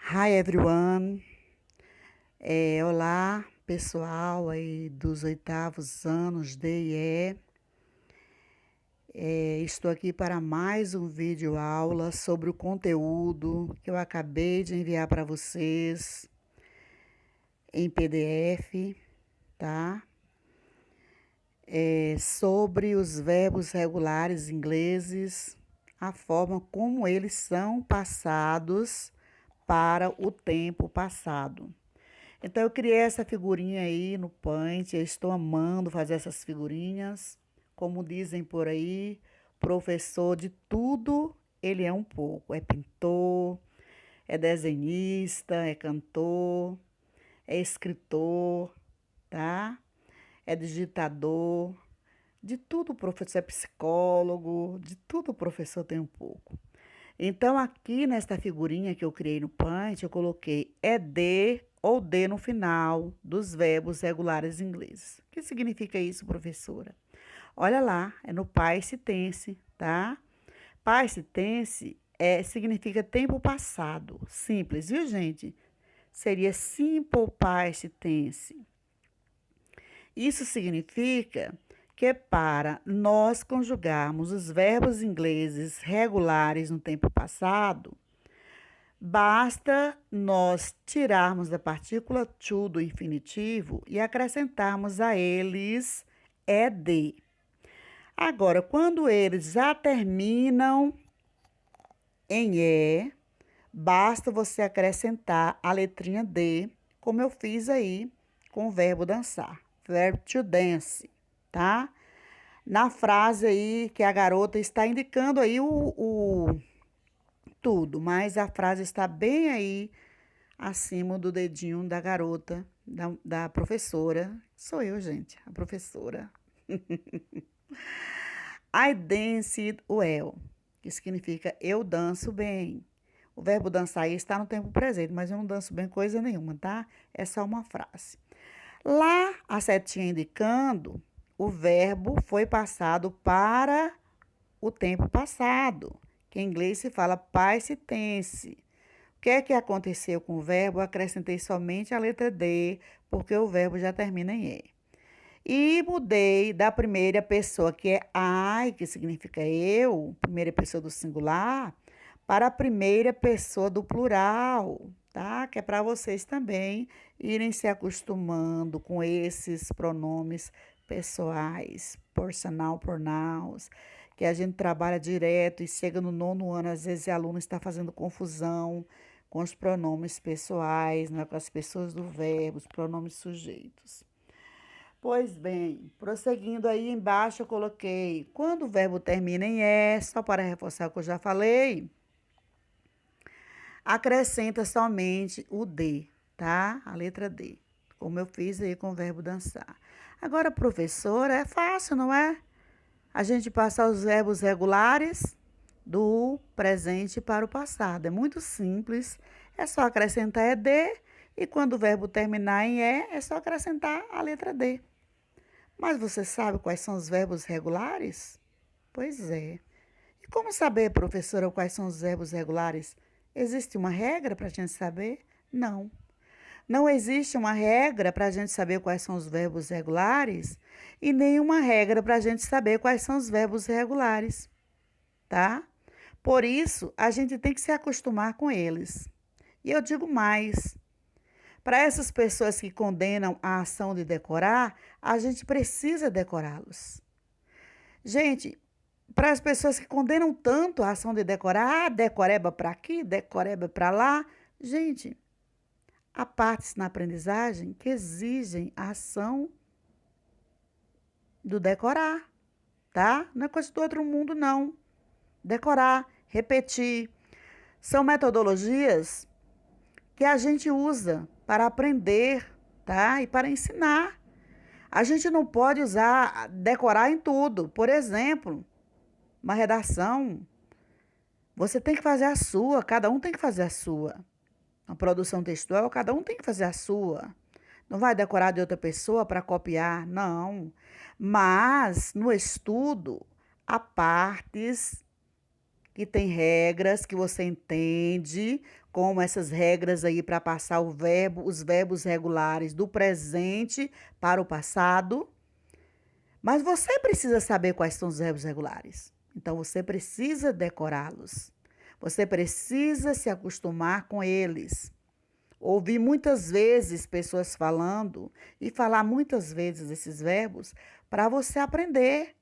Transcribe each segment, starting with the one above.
Hi everyone. Olá pessoal aí dos oitavos anos de IE. Estou aqui para mais um vídeo aula sobre o conteúdo que eu acabei de enviar para vocês em PDF, tá? Sobre os verbos regulares ingleses, a forma como eles são passados para o tempo passado. Então, eu criei essa figurinha aí no Paint. Eu estou amando fazer essas figurinhas. Como dizem por aí, professor de tudo, ele é um pouco. É pintor, é desenhista, é cantor, é escritor, tá? É digitador. De tudo o professor é psicólogo, de tudo o professor tem um pouco. Então, aqui nesta figurinha que eu criei no Paint, eu coloquei ED ou D no final dos verbos regulares ingleses. O que significa isso, professora? Olha lá, é no past tense, tá? Past tense significa tempo passado. Simples, viu, gente? Seria simple past tense. Isso significa que para nós conjugarmos os verbos ingleses regulares no tempo passado, basta nós tirarmos a partícula to do infinitivo e acrescentarmos a eles ed. Agora, quando eles já terminam em e, basta você acrescentar a letrinha d, como eu fiz aí com o verbo dançar, verb to dance, tá? Na frase aí que a garota está indicando aí o tudo, mas a frase está bem aí acima do dedinho da garota, da professora. Sou eu, gente, a professora. I danced well, que significa eu danço bem. O verbo dançar aí está no tempo presente, mas eu não danço bem coisa nenhuma, tá? É só uma frase. Lá, a setinha indicando, o verbo foi passado para o tempo passado, que em inglês se fala past tense. O que é que aconteceu com o verbo? Eu acrescentei somente a letra D, porque o verbo já termina em E. E mudei da primeira pessoa, que é I, que significa eu, primeira pessoa do singular, para a primeira pessoa do plural, tá? Que é para vocês também irem se acostumando com esses pronomes pessoais, personal pronouns, que a gente trabalha direto e chega no nono ano, às vezes a aluna está fazendo confusão com os pronomes pessoais, né, com as pessoas do verbo, os pronomes sujeitos. Pois bem, prosseguindo aí embaixo, eu coloquei quando o verbo termina em E, só para reforçar o que eu já falei, acrescenta somente o D, tá? A letra D, como eu fiz aí com o verbo dançar. Agora, professora, é fácil, não é? A gente passar os verbos regulares do presente para o passado. É muito simples, é só acrescentar ED e quando o verbo terminar em E, é só acrescentar a letra D. Mas você sabe quais são os verbos regulares? Pois é. E como saber, professora, quais são os verbos regulares? Existe uma regra para a gente saber? Não. Não existe uma regra para a gente saber quais são os verbos regulares e nenhuma regra para a gente saber quais são os verbos irregulares, tá? Por isso, a gente tem que se acostumar com eles. E eu digo mais: para essas pessoas que condenam a ação de decorar, a gente precisa decorá-los. Gente, para as pessoas que condenam tanto a ação de decorar, decoreba para aqui, decoreba para lá, gente, há partes na aprendizagem que exigem a ação do decorar, tá? Não é coisa do outro mundo, não. Decorar, repetir, são metodologias que a gente usa para aprender, tá? E para ensinar. A gente não pode usar, decorar em tudo. Por exemplo, uma redação, você tem que fazer a sua, cada um tem que fazer a sua. Uma produção textual, cada um tem que fazer a sua. Não vai decorar de outra pessoa para copiar, não. Mas no estudo, há partes que tem regras que você entende como essas regras aí para passar os verbos regulares do presente para o passado. Mas você precisa saber quais são os verbos regulares. Então, você precisa decorá-los. Você precisa se acostumar com eles. Ouvir muitas vezes pessoas falando e falar muitas vezes esses verbos para você aprender.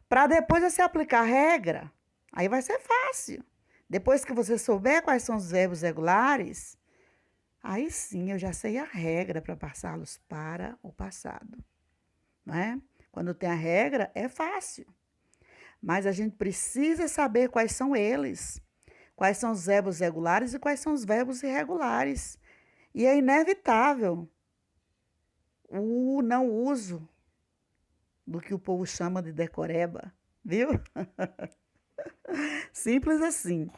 Para depois você aplicar a regra, aí vai ser fácil. Depois que você souber quais são os verbos regulares, aí sim eu já sei a regra para passá-los para o passado. Não é? Quando tem a regra, é fácil. Mas a gente precisa saber quais são eles. Quais são os verbos regulares e quais são os verbos irregulares. E é inevitável o não uso do que o povo chama de decoreba, viu? Simples assim.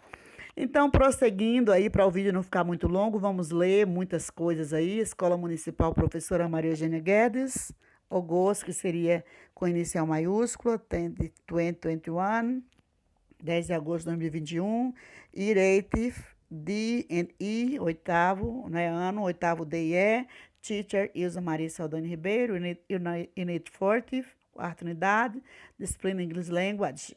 Então, prosseguindo aí, para o vídeo não ficar muito longo, vamos ler muitas coisas aí. Escola Municipal Professora Maria Eugênia Guedes, OGOS, que seria com inicial maiúscula, 2021, 10 de agosto de 2021, Irative, D&E, oitavo, né, ano, oitavo DE, Teacher Ilza Maria Saldanha Ribeiro, Unit 40, quarta unidade, Disciplina English Language.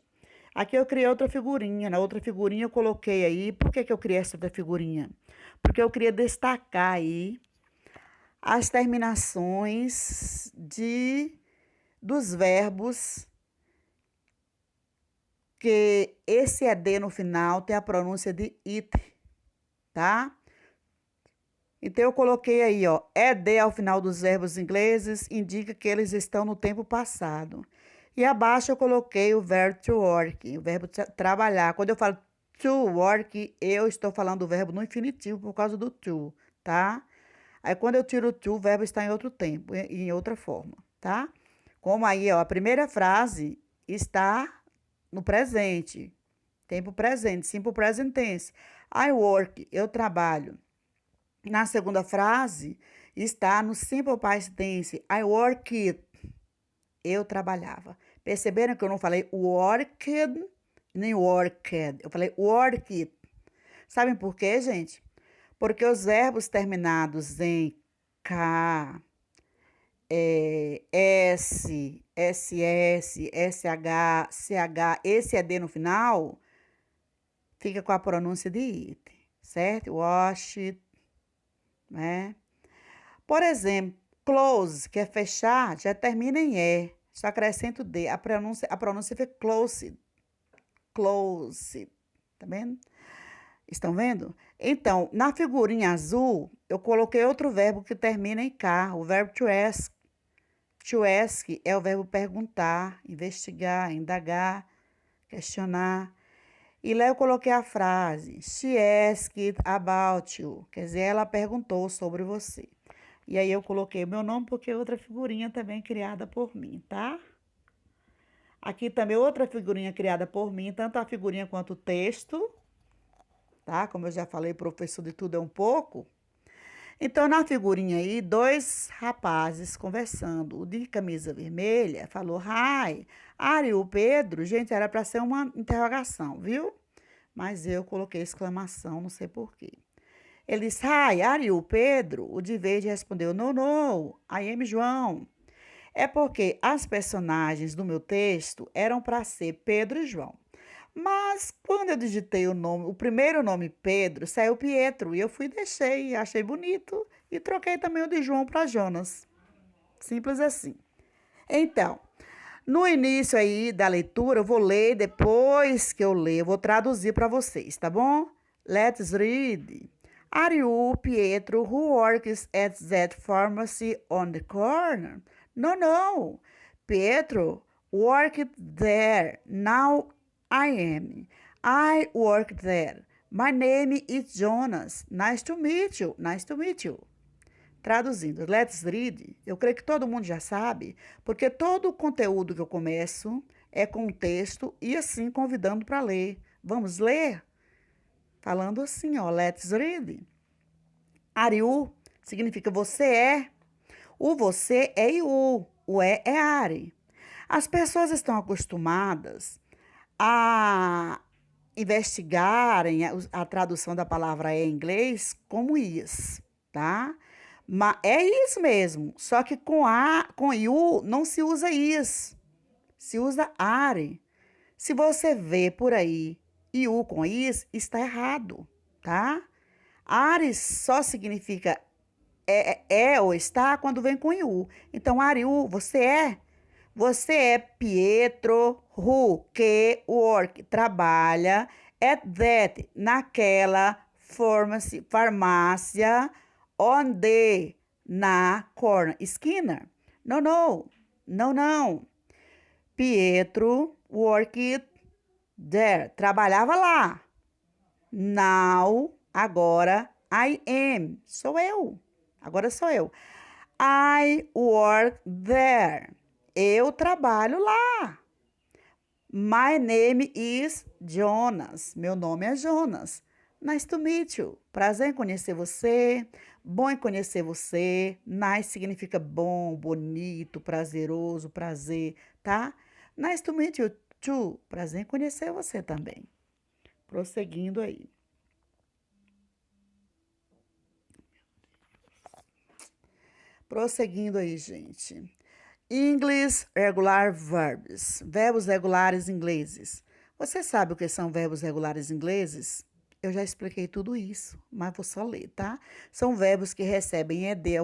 Aqui eu criei outra figurinha. Na outra figurinha eu coloquei aí. Por que eu criei essa outra figurinha? Porque eu queria destacar aí as terminações dos verbos que esse ED no final tem a pronúncia de it, tá? Então, eu coloquei aí, ó, ED ao final dos verbos ingleses indica que eles estão no tempo passado. E abaixo eu coloquei o verbo to work, o verbo trabalhar. Quando eu falo to work, eu estou falando do verbo no infinitivo por causa do to, tá? Aí, quando eu tiro o to, o verbo está em outro tempo, em outra forma, tá? Como aí, ó, a primeira frase está no presente, tempo presente, simple present tense. I work, eu trabalho. Na segunda frase, está no simple past tense. I worked, eu trabalhava. Perceberam que eu não falei worked, nem worked. Eu falei worked. Sabem por quê, gente? Porque os verbos terminados em K, S, SS, SH, CH, esse ED no final, fica com a pronúncia de it, certo? Washed, né? Por exemplo, close, que é fechar, já termina em E, só acrescenta o D. A pronúncia fica closed. Close. Tá vendo? Estão vendo? Então, na figurinha azul, eu coloquei outro verbo que termina em K, o verbo to ask. To ask é o verbo perguntar, investigar, indagar, questionar. E lá eu coloquei a frase, she asked about you, quer dizer, ela perguntou sobre você. E aí eu coloquei o meu nome porque é outra figurinha também criada por mim, tá? Aqui também outra figurinha criada por mim, tanto a figurinha quanto o texto, tá? Como eu já falei, professor de tudo é um pouco. Então, na figurinha aí, dois rapazes conversando. O de camisa vermelha falou, hi, are you Pedro? Gente, era para ser uma interrogação, viu? Mas eu coloquei exclamação, não sei porquê. Ele disse, hi, are you Pedro? O de verde respondeu, no, I am João. É porque as personagens do meu texto eram para ser Pedro e João. Mas quando eu digitei o primeiro nome Pedro, saiu Pietro. E eu fui e deixei, achei bonito. E troquei também o de João para Jonas. Simples assim. Então, no início aí da leitura, eu vou ler, depois que eu ler, eu vou traduzir para vocês, tá bom? Let's read. Are you Pietro who works at that pharmacy on the corner? No. Pietro worked there. Now I am. I work there. My name is Jonas. Nice to meet you. Nice to meet you. Traduzindo, let's read, eu creio que todo mundo já sabe, porque todo o conteúdo que eu começo é com o texto e assim convidando para ler. Vamos ler? Falando assim, ó, let's read. Are you significa você é. O você é you. O é are. As pessoas estão acostumadas a investigarem a tradução da palavra em inglês como is, tá? Mas é isso mesmo, só que com you não se usa is, se usa are. Se você vê por aí you com is, está errado, tá? Are só significa ou está quando vem com you. Então, are you, você é. Você é Pietro, who, que, work, trabalha, at that, naquela, farmácia, onde, na, corner, esquina. Não, não, não, não. Pietro, worked there, trabalhava lá. Now, agora, I am, sou eu. Agora sou eu. I work there. Eu trabalho lá. My name is Jonas. Meu nome é Jonas. Nice to meet you. Prazer em conhecer você. Bom em conhecer você. Nice significa bom, bonito, prazeroso, prazer, tá? Nice to meet you too. Prazer em conhecer você também. Prosseguindo aí. Prosseguindo aí, gente. English regular verbs. Verbos regulares ingleses. Você sabe o que são verbos regulares ingleses? Eu já expliquei tudo isso, mas vou só ler, tá? São verbos que recebem ed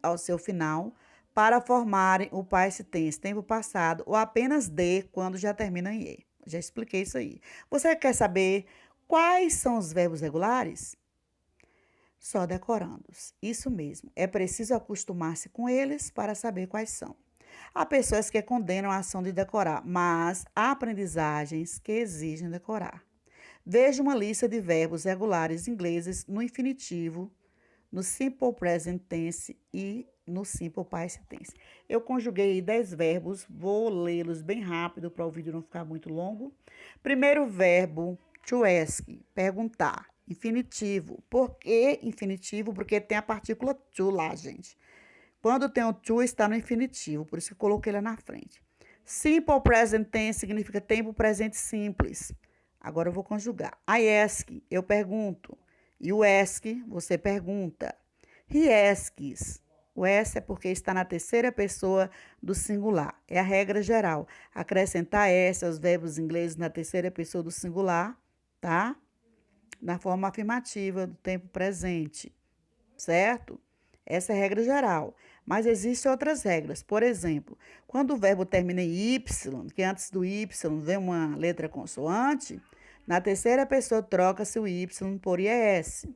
ao seu final para formarem o past tense, tempo passado, ou apenas de quando já termina em e. Já expliquei isso aí. Você quer saber quais são os verbos regulares? Só decorando-os. Isso mesmo. É preciso acostumar-se com eles para saber quais são. Há pessoas que condenam a ação de decorar, mas há aprendizagens que exigem decorar. Veja uma lista de verbos regulares ingleses no infinitivo, no simple present tense e no simple past tense. Eu conjuguei 10 verbos, vou lê-los bem rápido para o vídeo não ficar muito longo. Primeiro verbo, to ask, perguntar. Infinitivo. Por que infinitivo? Porque tem a partícula to lá, gente. Quando tem o to, está no infinitivo, por isso que eu coloquei ele na frente. Simple present tense significa tempo presente simples. Agora eu vou conjugar. I ask, eu pergunto. You ask, você pergunta. He asks. O S é porque está na terceira pessoa do singular. É a regra geral. Acrescentar S aos verbos ingleses na terceira pessoa do singular, tá? Na forma afirmativa do tempo presente, certo? Essa é a regra geral. Mas existem outras regras. Por exemplo, quando o verbo termina em Y, que antes do Y vem uma letra consoante, na terceira pessoa troca-se o Y por IS.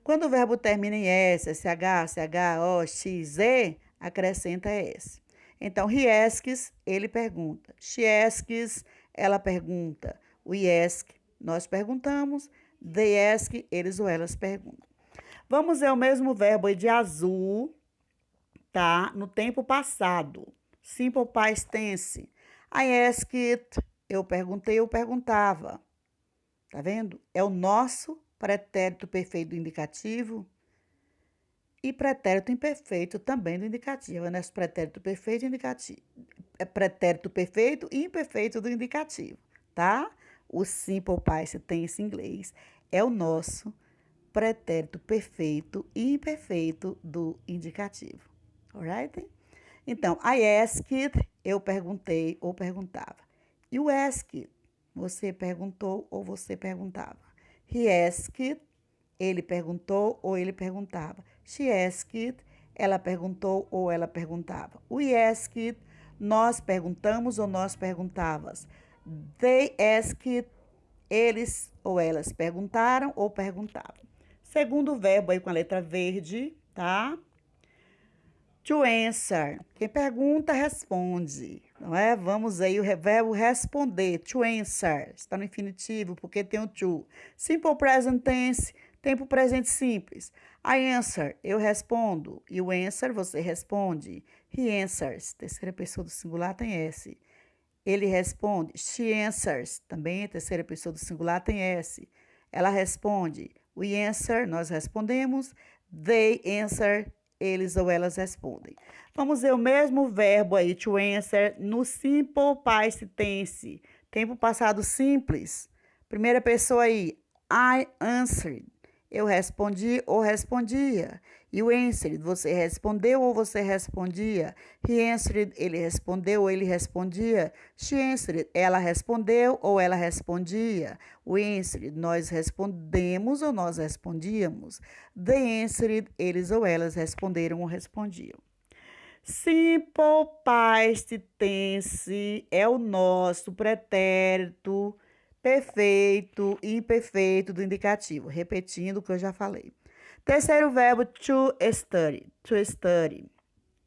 Quando o verbo termina em S, SH, CH, O, X, E, acrescenta S. Então, he asks, ele pergunta. She asks, ela pergunta. We ask, nós perguntamos. They ask, eles ou elas perguntam. Vamos ver o mesmo verbo aí de azul, tá? No tempo passado. Simple past tense. I asked, eu perguntei, eu perguntava. Tá vendo? É o nosso pretérito perfeito do indicativo e pretérito imperfeito também do indicativo. É nosso pretérito perfeito e indicativo. É pretérito perfeito e imperfeito do indicativo, tá? O simple past tense em inglês é o nosso pretérito perfeito e imperfeito do indicativo. Alright? Então, I asked, eu perguntei ou perguntava. You asked, você perguntou ou você perguntava. He asked, ele perguntou ou ele perguntava. She asked, ela perguntou ou ela perguntava. We asked, nós perguntamos ou nós perguntávamos. They asked, eles ou elas perguntaram ou perguntavam. Segundo verbo aí com a letra verde, tá? To answer. Quem pergunta, responde. Não é? Vamos aí, o verbo responder. To answer. Está no infinitivo, porque tem o to. Simple present tense, tempo presente simples. I answer, eu respondo. You answer, você responde. He answers, terceira pessoa do singular tem S. Ele responde. She answers, também terceira pessoa do singular tem S. Ela responde. We answer, nós respondemos. They answer, eles ou elas respondem. Vamos ver o mesmo verbo aí, to answer, no simple past tense, tempo passado simples. Primeira pessoa aí. I answered. Eu respondi ou respondia. You answered. Você respondeu ou você respondia. He answered. Ele respondeu ou ele respondia. She answered. Ela respondeu ou ela respondia. We answered. Nós respondemos ou nós respondíamos. They answered. Eles ou elas responderam ou respondiam. Simple past tense é o nosso pretérito perfeito e imperfeito do indicativo, repetindo o que eu já falei. Terceiro verbo, to study. To study.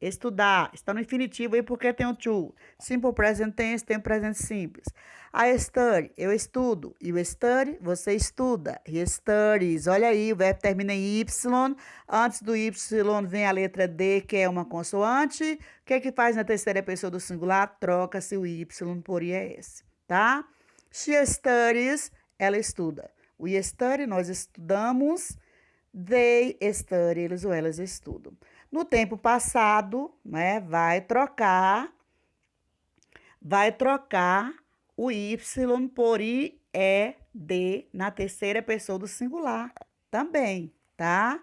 Estudar. Está no infinitivo aí porque tem o to. Simple present tense tem o presente simples. I study. Eu estudo. You study. Você estuda. He studies. Olha aí, o verbo termina em Y. Antes do Y vem a letra D, que é uma consoante. O que é que faz na terceira pessoa do singular? Troca-se o Y por IS, tá? She studies. Ela estuda. We study. Nós estudamos. They study. Eles ou elas estudam. No tempo passado, né, vai trocar o Y por IED na terceira pessoa do singular também, tá?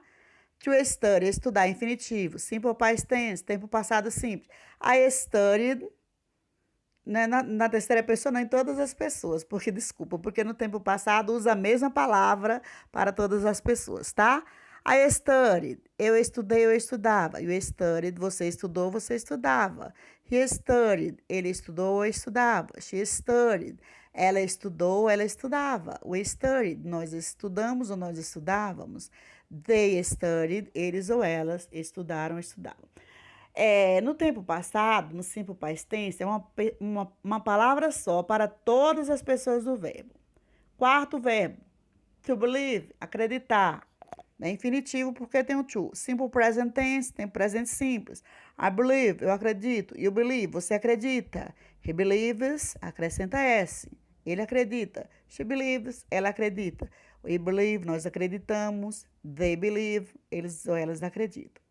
To study, estudar, infinitivo. Simple past tense, tempo passado simples. I studied, né, na terceira pessoa, não em todas as pessoas, porque no tempo passado usa a mesma palavra para todas as pessoas, tá? I studied. Eu estudei, eu estudava. You studied. Você estudou, você estudava. He studied. Ele estudou ou estudava. She studied. Ela estudou, ela estudava. We studied. Nós estudamos ou nós estudávamos. They studied. Eles ou elas estudaram ou estudavam. No tempo passado, no simple past tense, é uma palavra só para todas as pessoas do verbo. Quarto verbo, to believe, acreditar. É infinitivo porque tem o to. Simple present tense tem presente simples. I believe, eu acredito. You believe, você acredita. He believes, acrescenta S. Ele acredita. She believes, ela acredita. We believe, nós acreditamos. They believe, eles ou elas acreditam.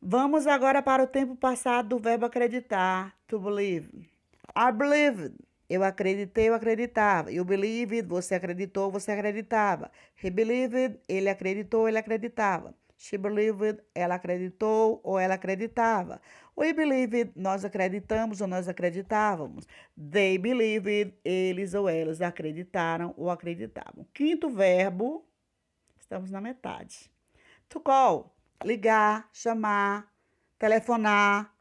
Vamos agora para o tempo passado do verbo acreditar. To believe. I believed. Eu acreditei, eu acreditava. You believed, você acreditou, você acreditava. He believed, ele acreditou, ele acreditava. She believed, ela acreditou ou ela acreditava. We believed, nós acreditamos ou nós acreditávamos. They believed, eles ou elas acreditaram ou acreditavam. Quinto verbo, estamos na metade. To call, ligar, chamar, telefonar.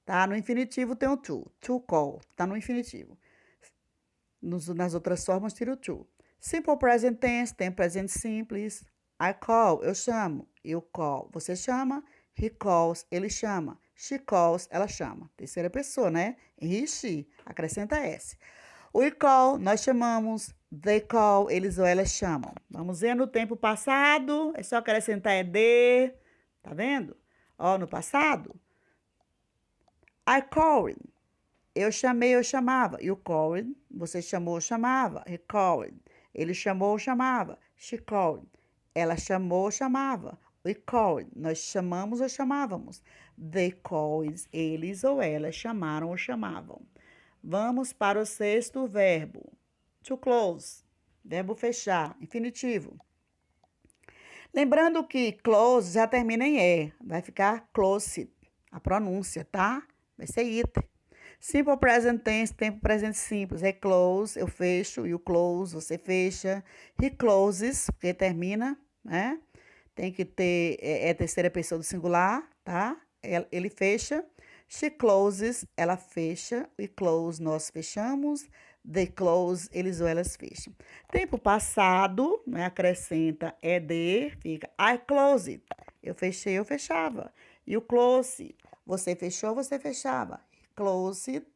Tá? No infinitivo tem o to. To call, tá no infinitivo. Nas outras formas, tira o to. Simple present tense, tem presente simples. I call, eu chamo. You call, você chama. He calls, ele chama. She calls, ela chama. Terceira pessoa, né? He, she, acrescenta S. We call, nós chamamos. They call, eles ou elas chamam. Vamos ver no tempo passado, é só acrescentar ED. Tá vendo? Ó, no passado. I called. Eu chamei, eu chamava. You called. Você chamou, chamava. He called. Ele chamou, chamava. She called. Ela chamou, chamava. We called. Nós chamamos ou chamávamos. They called. Eles ou elas chamaram ou chamavam. Vamos para o sexto verbo. To close. Verbo fechar. Infinitivo. Lembrando que close já termina em E. Vai ficar closed. A pronúncia, tá? Vai ser it. Simple present tense, tempo presente simples. É close, eu fecho. You close, você fecha. He closes, porque termina, né? Tem que ter, terceira pessoa do singular, tá? Ele fecha. She closes, ela fecha. We close, nós fechamos. They close, eles ou elas fecham. Tempo passado, né? Acrescenta ED, fica I closed. Eu fechei, eu fechava. You close, você fechou, você fechava. Closed,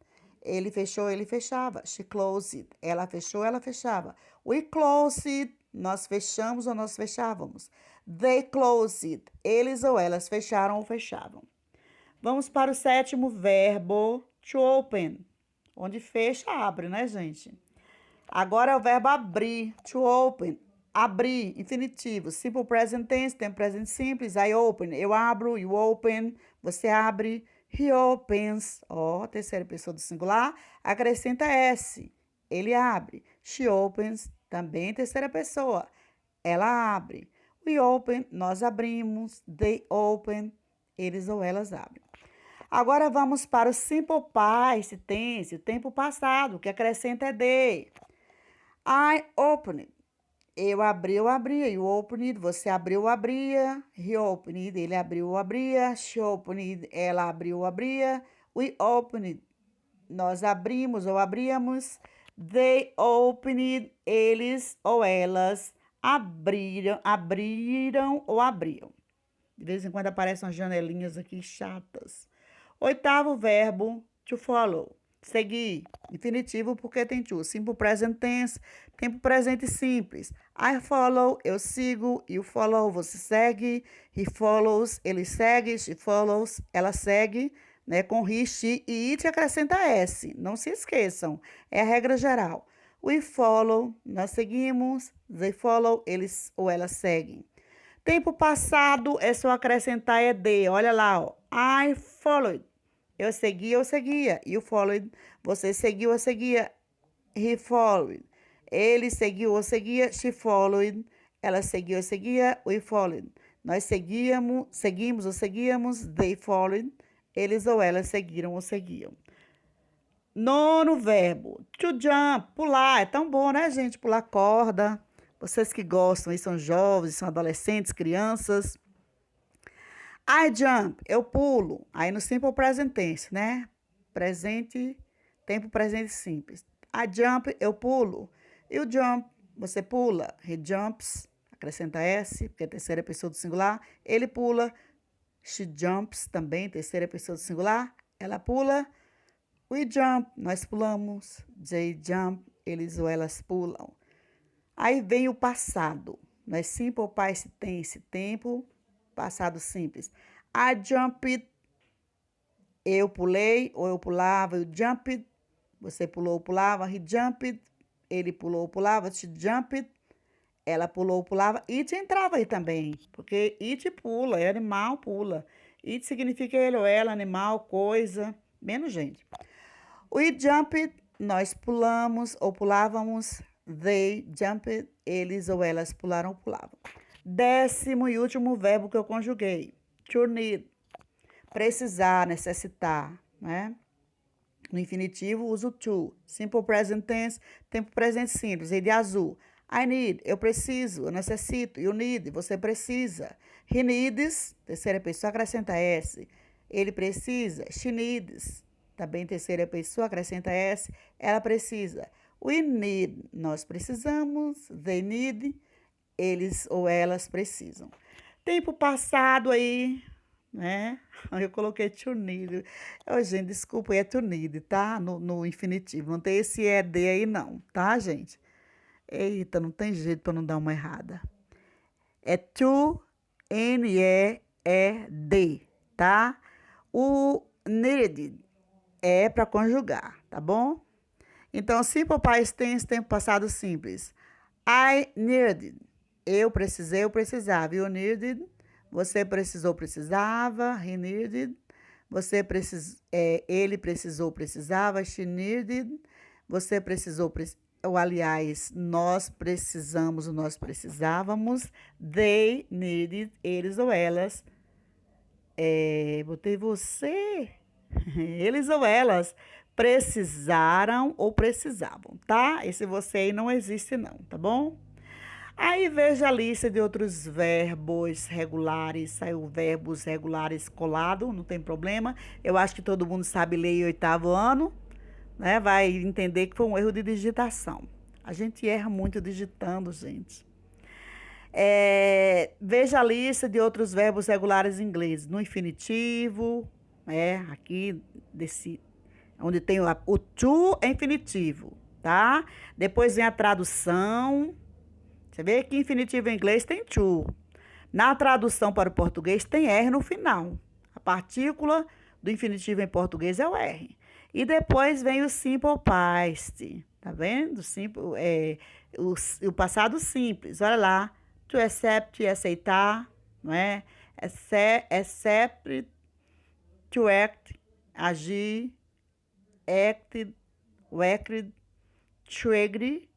ele fechou, ele fechava. She closed, ela fechou, ela fechava. We closed, nós fechamos ou nós fechávamos. They closed, eles ou elas fecharam ou fechavam. Vamos para o sétimo verbo, to open, onde fecha, abre, né, gente? Agora é o verbo abrir, to open, abrir, infinitivo. Simple present tense, tempo presente simples. I open, eu abro. You open, você abre. He opens, ó, terceira pessoa do singular, acrescenta S. ele abre. She opens, também terceira pessoa, ela abre. We open, nós abrimos. They open, eles ou elas abrem. Agora vamos para o simple past tense, o tempo passado, que acrescenta é de. I opened. Eu abri, eu abria. You opened, você abriu, abria. He opened, ele abriu, abria. She opened, ela abriu, abria. We opened, nós abrimos ou abríamos. They opened, eles ou elas abriram ou abriam. De vez em quando aparecem umas janelinhas aqui chatas. Oitavo verbo, to follow. Seguir. Infinitivo porque tem to. Simple present tense, tempo presente simples. I follow, eu sigo. You follow, você segue. He follows, ele segue. She follows, ela segue. Né? Com he, she e it acrescenta S. Não se esqueçam. É a regra geral. We follow, nós seguimos. They follow, eles ou elas seguem. Tempo passado é só acrescentar ED. Olha lá, ó. I followed. Eu segui, eu seguia. You followed. Você seguiu, eu seguia. He followed. Ele seguiu, eu seguia. She followed. Ela seguiu, eu seguia. We followed. Nós seguimos ou seguíamos. They followed. Eles ou elas seguiram ou seguiam. Nono verbo. To jump. Pular. É tão bom, né, gente? Pular corda. Vocês que gostam e são jovens, são adolescentes, crianças. I jump, eu pulo. Aí no simple present tense, né? Presente, tempo presente simples. I jump, eu pulo. You jump, você pula. He jumps, acrescenta S, porque é terceira pessoa do singular. Ele pula. She jumps, também terceira pessoa do singular. Ela pula. We jump, nós pulamos. They jump, eles ou elas pulam. Aí vem o passado, né? Simple past tense, tempo passado simples. I jumped, eu pulei ou eu pulava. You jumped, você pulou ou pulava. He jumped, ele pulou ou pulava. She jumped, ela pulou ou pulava. It entrava aí também, porque it pula, é animal, pula. It significa ele ou ela, animal, coisa, menos gente. We jumped, nós pulamos ou pulávamos. They jumped, eles ou elas pularam ou pulavam. 10º e último verbo que eu conjuguei. To need, precisar, necessitar, né? No infinitivo, uso to. Simple present tense, tempo presente simples. E de azul. I need, eu preciso, eu necessito. You need, você precisa. He needs, terceira pessoa, acrescenta S. Ele precisa. She needs, também terceira pessoa, acrescenta S. Ela precisa. We need, nós precisamos. They need, eles ou elas precisam. Tempo passado aí, né? Eu coloquei to need. Oh, gente, desculpa, é to need, tá? No infinitivo. Não tem esse ED aí, não, tá, gente? Eita, não tem jeito para não dar uma errada. É to, N-E-E-D, tá? O needed é para conjugar, tá bom? Então, simple past tense, tempo passado simples. I needed. Eu precisei, eu precisava. You needed. Você precisou, precisava. He needed. Ele precisou, precisava. She needed. Você precisou, ou aliás, nós precisamos, nós precisávamos. They needed. Eles ou elas. Botei você. Eles ou elas precisaram ou precisavam, tá? Esse você aí não existe não, tá bom? Aí veja a lista de outros verbos regulares, saiu verbos regulares colado, não tem problema. Eu acho que todo mundo sabe ler em 8º ano, né? Vai entender que foi um erro de digitação. A gente erra muito digitando, gente. Veja a lista de outros verbos regulares em inglês, no infinitivo, aqui desse onde tem o to é infinitivo, tá? Depois vem a tradução. Você vê que infinitivo em inglês tem to. Na tradução para o português tem R no final. A partícula do infinitivo em português é o R. E depois vem o simple past, tá vendo? O passado simples, olha lá. To accept, aceitar, não é? Accept, to act, agir. Acted, worked, To agree,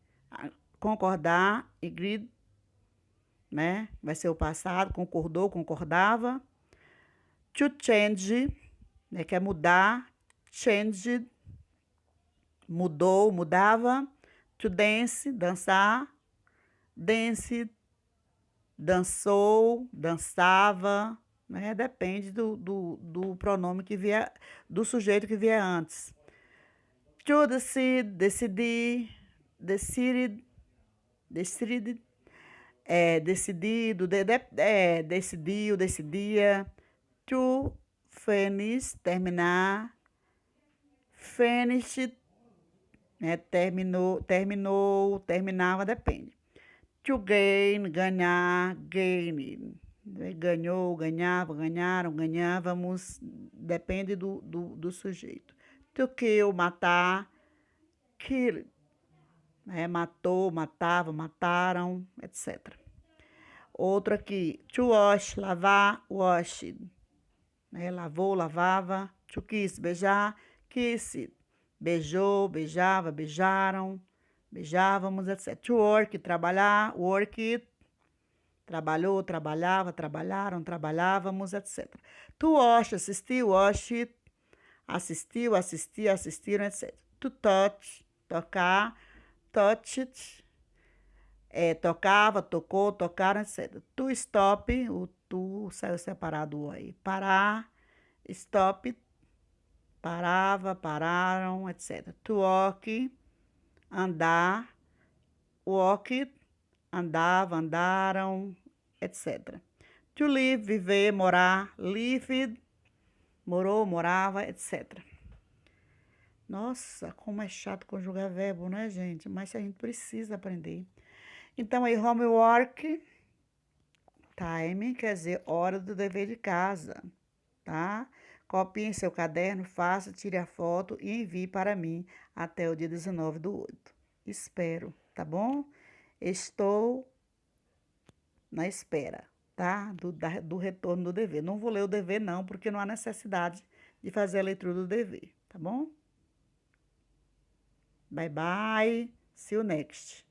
concordar, agreed, né? Vai ser o passado, concordou, concordava. To change, né? Que é mudar. Changed, mudou, mudava. To dance, dançar. Dance, dançou, dançava, né? Depende do pronome que vier, do sujeito que vier antes. To decide, decidir, decided, decided, decidido, decidiu, decidia. To finish, terminar. Finished, né? Terminou, terminava, depende. To gain, ganhar, gain. Ganhou, ganhava, ganharam, ganhávamos. Depende do sujeito. To kill, matar. Kill, né? Matou, matava, mataram, etc. Outro aqui. To wash, lavar, washed. Né? Lavou, lavava. To kiss, beijar, kissed. Beijou, beijava, beijaram, beijávamos, etc. To work, trabalhar, worked. Trabalhou, trabalhava, trabalharam, trabalhávamos, etc. To watch, assistiu, watched. Assistiu, assistia, assistiram, etc. To touch, tocar, touched. Tocava, tocou, tocaram, etc. To stop, o tu saiu separado o aí. Parar, stop, parava, pararam, etc. To walk, andar, walked, andava, andaram, etc. To live, viver, morar, lived, morou, morava, etc. Nossa, como é chato conjugar verbo, né, gente? Mas a gente precisa aprender. Então, aí, homework, time, quer dizer, hora do dever de casa, tá? Copie em seu caderno, faça, tire a foto e envie para mim até o dia 19/8. Espero, tá bom? Estou na espera, tá? Do retorno do dever. Não vou ler o dever, não, porque não há necessidade de fazer a leitura do dever, tá bom? Bye, bye. See you next.